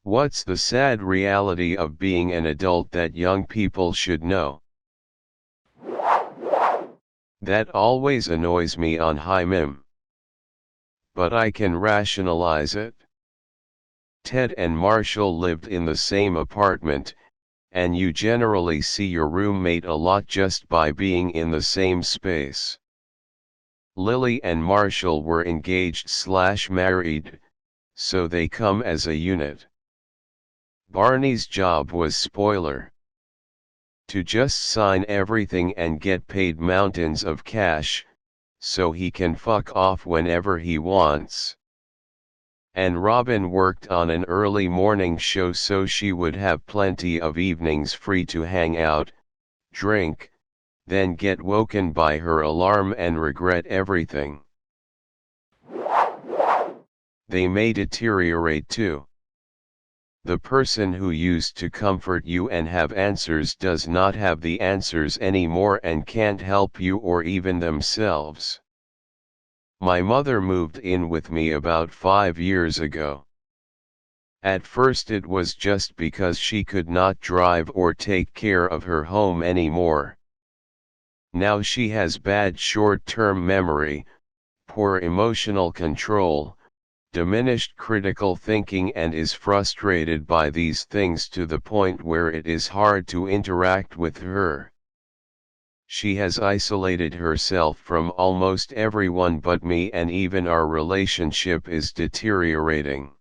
What's the sad reality of being an adult that young people should know? That always annoys me on high mim. But I can rationalize it. Ted and Marshall lived in the same apartment, and you generally see your roommate a lot just by being in the same space. Lily and Marshall were engaged/married, so they come as a unit. Barney's job was spoiler. To just sign everything and get paid mountains of cash, so he can fuck off whenever he wants. And Robin worked on an early morning show so she would have plenty of evenings free to hang out, drink, then get woken by her alarm and regret everything. They may deteriorate too. The person who used to comfort you and have answers does not have the answers anymore and can't help you or even themselves. My mother moved in with me about 5 years ago. At first it was just because she could not drive or take care of her home anymore. Now she has bad short-term memory, poor emotional control, diminished critical thinking and is frustrated by these things to the point where it is hard to interact with her. She has isolated herself from almost everyone but me, and even our relationship is deteriorating.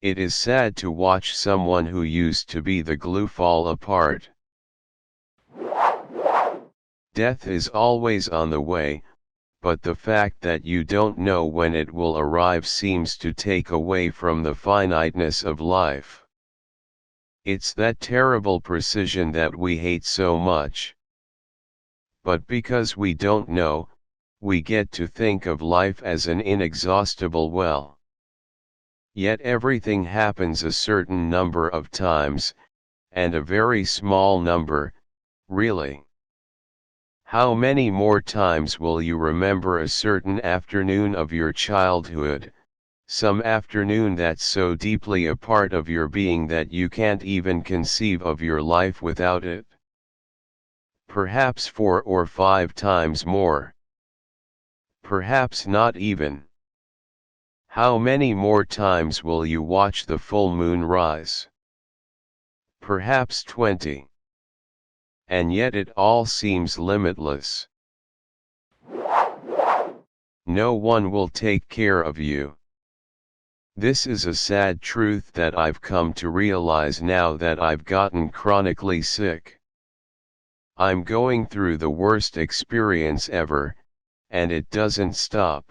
It is sad to watch someone who used to be the glue fall apart. Death is always on the way, but the fact that you don't know when it will arrive seems to take away from the finiteness of life. It's that terrible precision that we hate so much. But because we don't know, we get to think of life as an inexhaustible well. Yet everything happens a certain number of times, and a very small number, really. How many more times will you remember a certain afternoon of your childhood, some afternoon that's so deeply a part of your being that you can't even conceive of your life without it? Perhaps 4 or 5 times more. Perhaps not even. How many more times will you watch the full moon rise? Perhaps 20. And yet it all seems limitless. No one will take care of you. This is a sad truth that I've come to realize now that I've gotten chronically sick. I'm going through the worst experience ever, and it doesn't stop.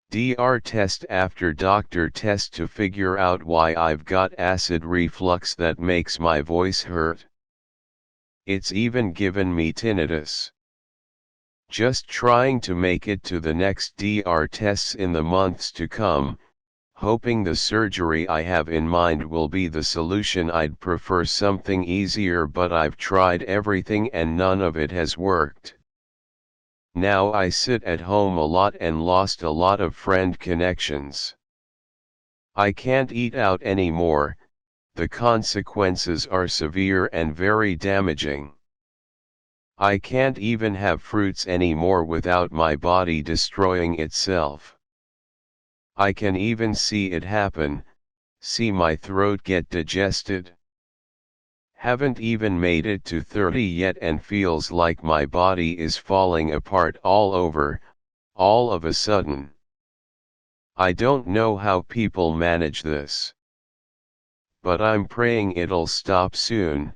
DR test after doctor test to figure out why I've got acid reflux that makes my voice hurt. It's even given me tinnitus. Just trying to make it to the next DR tests in the months to come, hoping the surgery I have in mind will be the solution. I'd prefer something easier, but I've tried everything and none of it has worked. Now I sit at home a lot and lost a lot of friend connections. I can't eat out anymore, the consequences are severe and very damaging. I can't even have fruits anymore without my body destroying itself. I can even see it happen, see my throat get digested. Haven't even made it to 30 yet and feels like my body is falling apart all over, all of a sudden. I don't know how people manage this. But I'm praying it'll stop soon,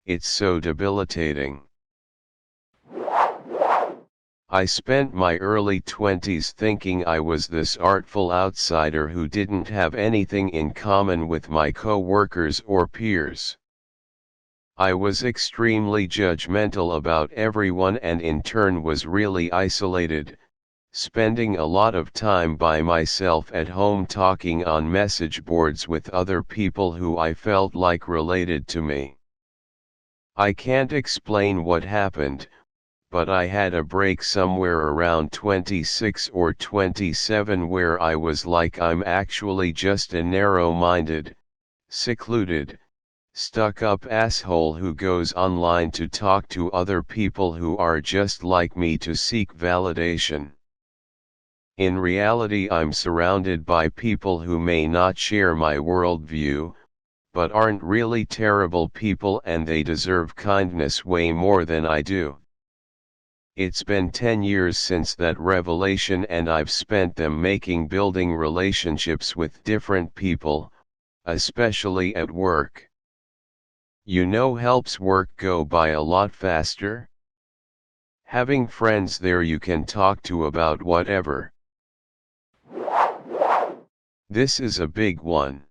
it's so debilitating. I spent my early 20s thinking I was this artful outsider who didn't have anything in common with my co-workers or peers. I was extremely judgmental about everyone and in turn was really isolated, spending a lot of time by myself at home talking on message boards with other people who I felt like related to me. I can't explain what happened, but I had a break somewhere around 26 or 27 where I was like, I'm actually just a narrow-minded, secluded, stuck-up asshole who goes online to talk to other people who are just like me to seek validation. In reality, I'm surrounded by people who may not share my worldview, but aren't really terrible people, and they deserve kindness way more than I do. It's been 10 years since that revelation, and I've spent them building relationships with different people, especially at work. Helps work go by a lot faster. Having friends there you can talk to about whatever. This is a big one.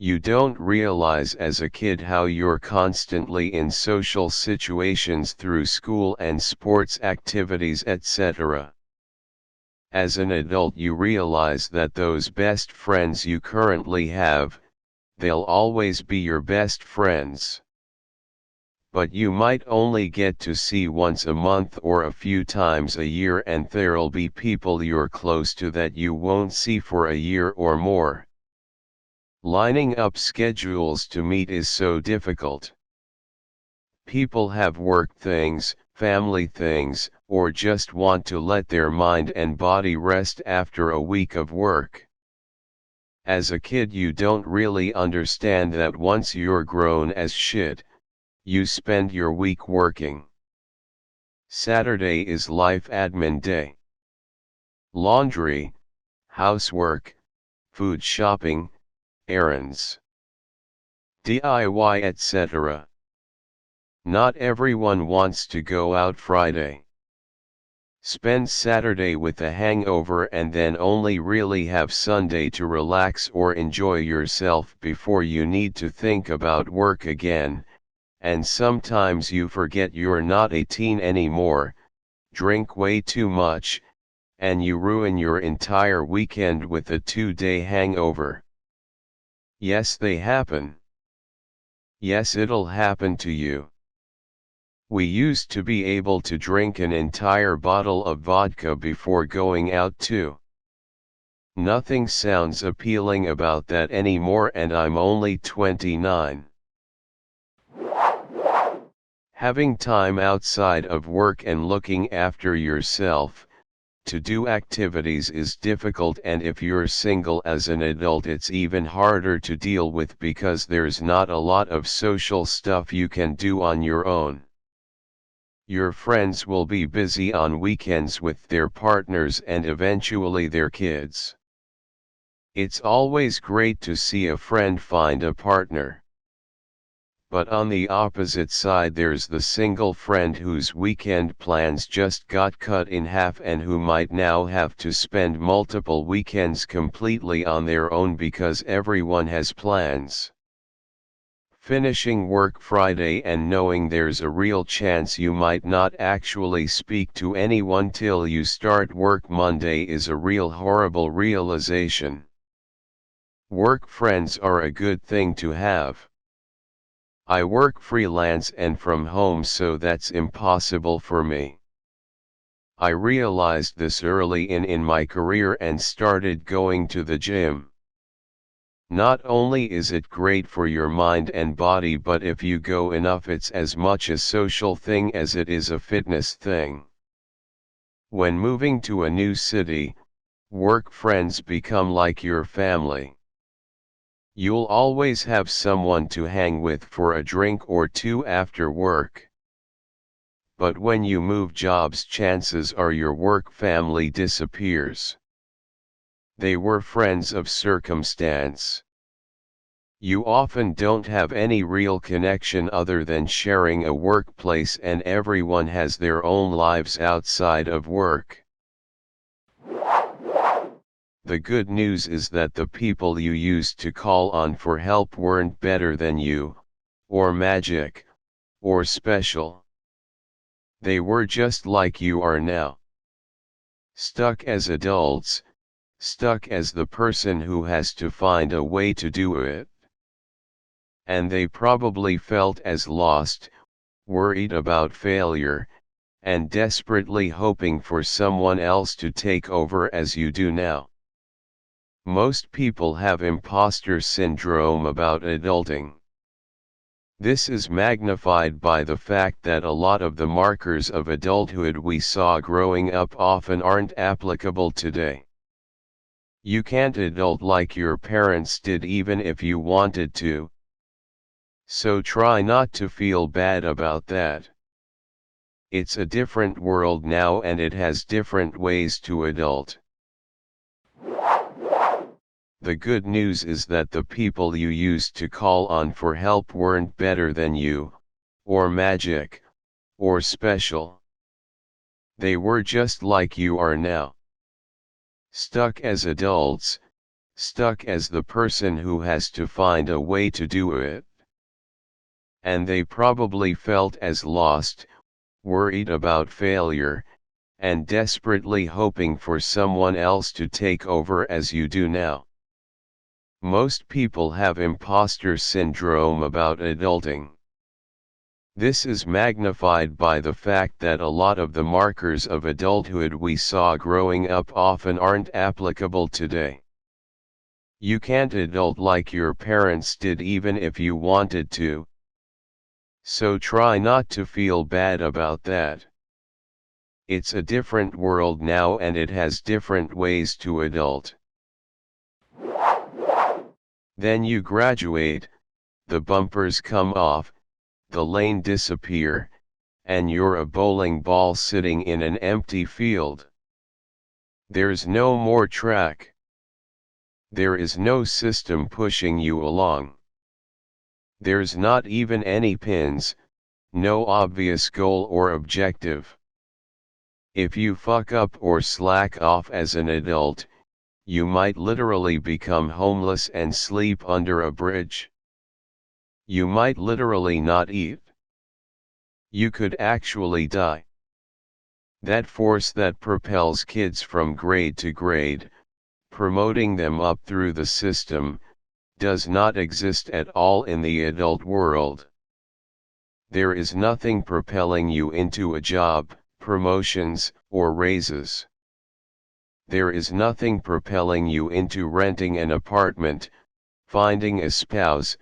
You don't realize as a kid how you're constantly in social situations through school and sports activities, etc. As an adult you realize that those best friends you currently have, they'll always be your best friends. But you might only get to see once a month or a few times a year, and there'll be people you're close to that you won't see for a year or more. Lining up schedules to meet is so difficult. People have work things, family things, or just want to let their mind and body rest after a week of work. As a kid you don't really understand that once you're grown as shit, you spend your week working. Saturday is life admin day. Laundry, housework, food shopping, errands, DIY, etc. Not everyone wants to go out Friday. Spend Saturday with a hangover and then only really have Sunday to relax or enjoy yourself before you need to think about work again, and sometimes you forget you're not 18 anymore, drink way too much, and you ruin your entire weekend with a 2-day hangover. Yes, they happen. Yes, it'll happen to you. We used to be able to drink an entire bottle of vodka before going out too. Nothing sounds appealing about that anymore, and I'm only 29. Having time outside of work and looking after yourself, to do activities is difficult, and if you're single as an adult it's even harder to deal with because there's not a lot of social stuff you can do on your own. Your friends will be busy on weekends with their partners and eventually their kids. It's always great to see a friend find a partner. But on the opposite side there's the single friend whose weekend plans just got cut in half and who might now have to spend multiple weekends completely on their own because everyone has plans. Finishing work Friday and knowing there's a real chance you might not actually speak to anyone till you start work Monday is a real horrible realization. Work friends are a good thing to have. I work freelance and from home, so that's impossible for me. I realized this early in my career and started going to the gym. Not only is it great for your mind and body, but if you go enough it's as much a social thing as it is a fitness thing. When moving to a new city, work friends become like your family. You'll always have someone to hang with for a drink or two after work. But when you move jobs, chances are your work family disappears. They were friends of circumstance. You often don't have any real connection other than sharing a workplace, and everyone has their own lives outside of work. The good news is that the people you used to call on for help weren't better than you, or magic, or special. They were just like you are now. Stuck as adults, stuck as the person who has to find a way to do it. And they probably felt as lost, worried about failure, and desperately hoping for someone else to take over as you do now. Most people have imposter syndrome about adulting. This is magnified by the fact that a lot of the markers of adulthood we saw growing up often aren't applicable today. You can't adult like your parents did even if you wanted to. So try not to feel bad about that. It's a different world now and it has different ways to adult. The good news is that the people you used to call on for help weren't better than you, or magic, or special. They were just like you are now. Stuck as adults, stuck as the person who has to find a way to do it. And they probably felt as lost, worried about failure, and desperately hoping for someone else to take over as you do now. Most people have imposter syndrome about adulting. This is magnified by the fact that a lot of the markers of adulthood we saw growing up often aren't applicable today. You can't adult like your parents did even if you wanted to. So try not to feel bad about that. It's a different world now and it has different ways to adult. Then you graduate, the bumpers come off, the lane disappear, and you're a bowling ball sitting in an empty field. There's no more track. There is no system pushing you along. There's not even any pins, no obvious goal or objective. If you fuck up or slack off as an adult, you might literally become homeless and sleep under a bridge. You might literally not eat. You could actually die. That force that propels kids from grade to grade, promoting them up through the system, does not exist at all in the adult world. There is nothing propelling you into a job, promotions, or raises. There is nothing propelling you into renting an apartment, finding a spouse,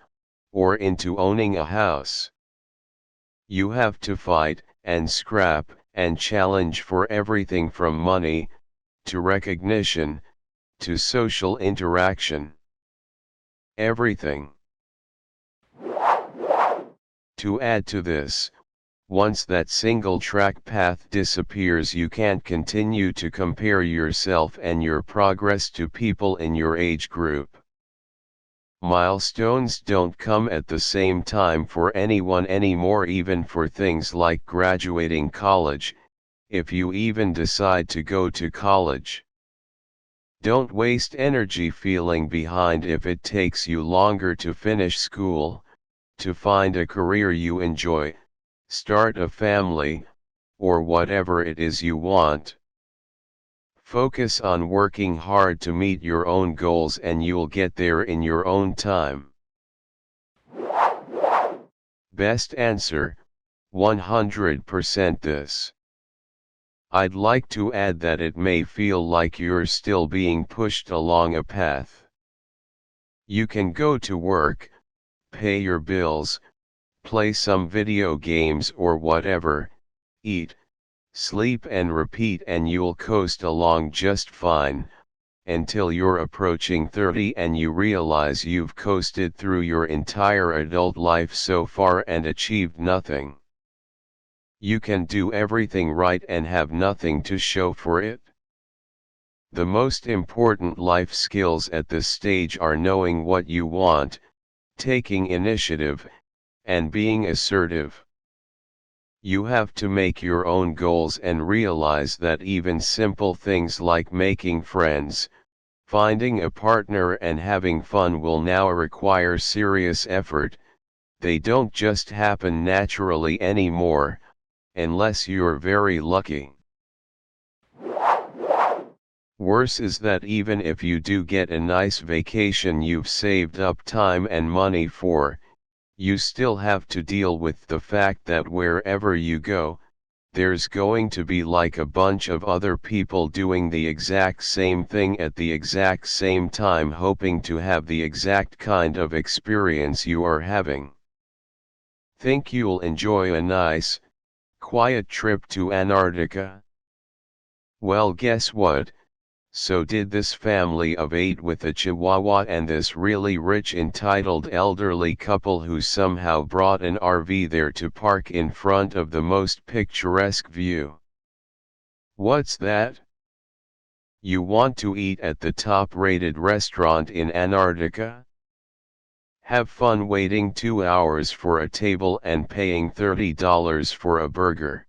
or into owning a house. You have to fight, and scrap, and challenge for everything from money, to recognition, to social interaction. Everything. To add to this, once that single track path disappears, you can't continue to compare yourself and your progress to people in your age group. Milestones don't come at the same time for anyone anymore, even for things like graduating college, if you even decide to go to college. Don't waste energy feeling behind if it takes you longer to finish school, to find a career you enjoy, start a family, or whatever it is you want. Focus on working hard to meet your own goals and you'll get there in your own time. Best answer, 100% this. I'd like to add that it may feel like you're still being pushed along a path. You can go to work, pay your bills, play some video games or whatever, eat, sleep and repeat, and you'll coast along just fine, until you're approaching 30 and you realize you've coasted through your entire adult life so far and achieved nothing. You can do everything right and have nothing to show for it. The most important life skills at this stage are knowing what you want, taking initiative, and being assertive. You have to make your own goals and realize that even simple things like making friends, finding a partner and having fun will now require serious effort. They don't just happen naturally anymore, unless you're very lucky. Worse is that even if you do get a nice vacation you've saved up time and money for, you still have to deal with the fact that wherever you go, there's going to be like a bunch of other people doing the exact same thing at the exact same time, hoping to have the exact kind of experience you are having. Think you'll enjoy a nice, quiet trip to Antarctica? Well, guess what? So did this family of 8 with a chihuahua and this really rich entitled elderly couple who somehow brought an RV there to park in front of the most picturesque view. What's that? You want to eat at the top-rated restaurant in Antarctica? Have fun waiting 2 hours for a table and paying $30 for a burger.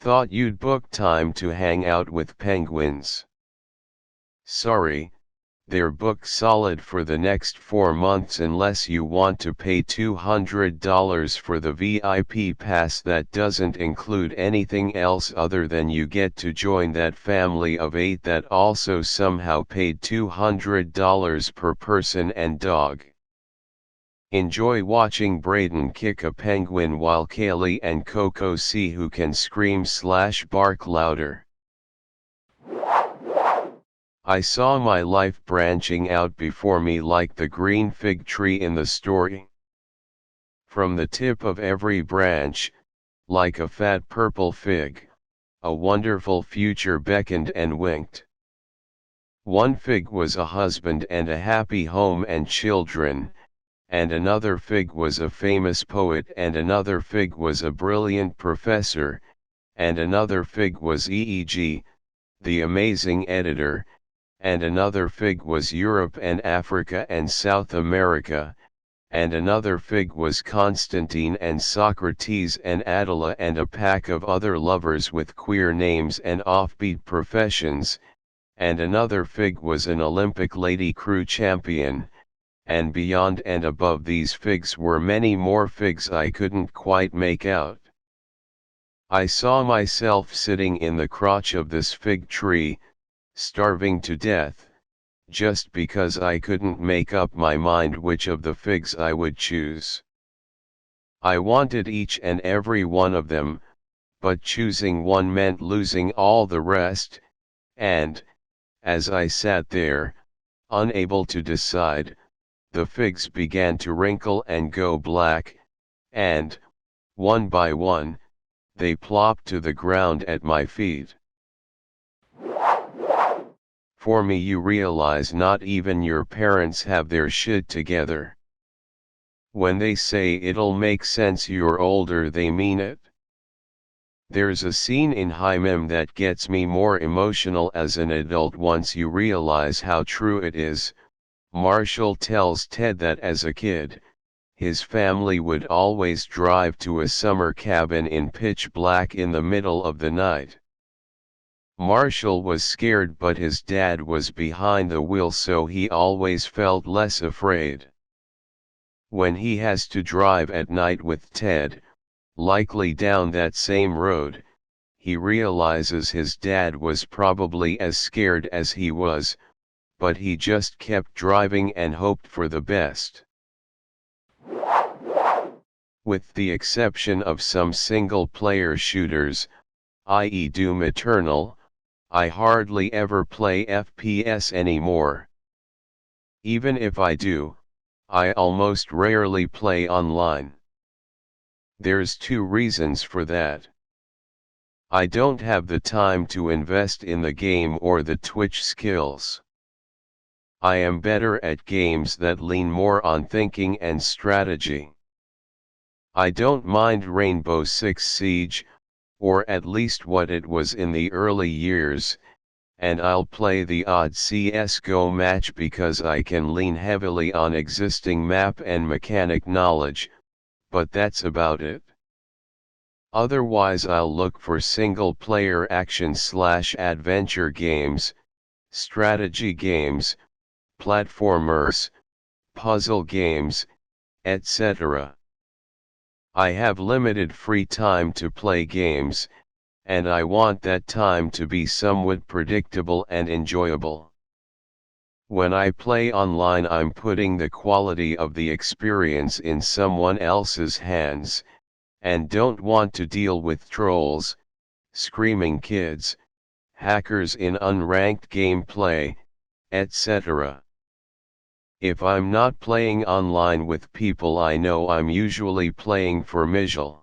Thought you'd book time to hang out with penguins. Sorry, they're booked solid for the next 4 months unless you want to pay $200 for the VIP pass that doesn't include anything else other than you get to join that family of 8 that also somehow paid $200 per person and dog. Enjoy watching Brayden kick a penguin while Kaylee and Coco see who can scream/bark louder. I saw my life branching out before me like the green fig tree in the story. From the tip of every branch, like a fat purple fig, a wonderful future beckoned and winked. One fig was a husband and a happy home and children, and another fig was a famous poet, and another fig was a brilliant professor, and another fig was EEG, the amazing editor, and another fig was Europe and Africa and South America, and another fig was Constantine and Socrates and Attila and a pack of other lovers with queer names and offbeat professions, and another fig was an Olympic lady crew champion, and beyond and above these figs were many more figs I couldn't quite make out. I saw myself sitting in the crotch of this fig tree, starving to death, just because I couldn't make up my mind which of the figs I would choose. I wanted each and every one of them, but choosing one meant losing all the rest, and, as I sat there, unable to decide, the figs began to wrinkle and go black, and, one by one, they plopped to the ground at my feet. For me, you realize not even your parents have their shit together. When they say it'll make sense you're older, they mean it. There's a scene in High Mem that gets me more emotional as an adult once you realize how true it is. Marshall tells Ted that as a kid, his family would always drive to a summer cabin in pitch black in the middle of the night. Marshall was scared, but his dad was behind the wheel, so he always felt less afraid. When he has to drive at night with Ted, likely down that same road, he realizes his dad was probably as scared as he was, but he just kept driving and hoped for the best. With the exception of some single-player shooters, i.e. Doom Eternal, I hardly ever play FPS anymore. Even if I do, I almost rarely play online. There's 2 reasons for that. I don't have the time to invest in the game or the Twitch skills. I am better at games that lean more on thinking and strategy. I don't mind Rainbow Six Siege, or at least what it was in the early years, and I'll play the odd CS:GO match because I can lean heavily on existing map and mechanic knowledge, but that's about it. Otherwise I'll look for single-player action/adventure games, strategy games, platformers, puzzle games, etc. I have limited free time to play games, and I want that time to be somewhat predictable and enjoyable. When I play online, I'm putting the quality of the experience in someone else's hands, and don't want to deal with trolls, screaming kids, hackers in unranked gameplay, etc. If I'm not playing online with people I know, I'm usually playing for Mijal.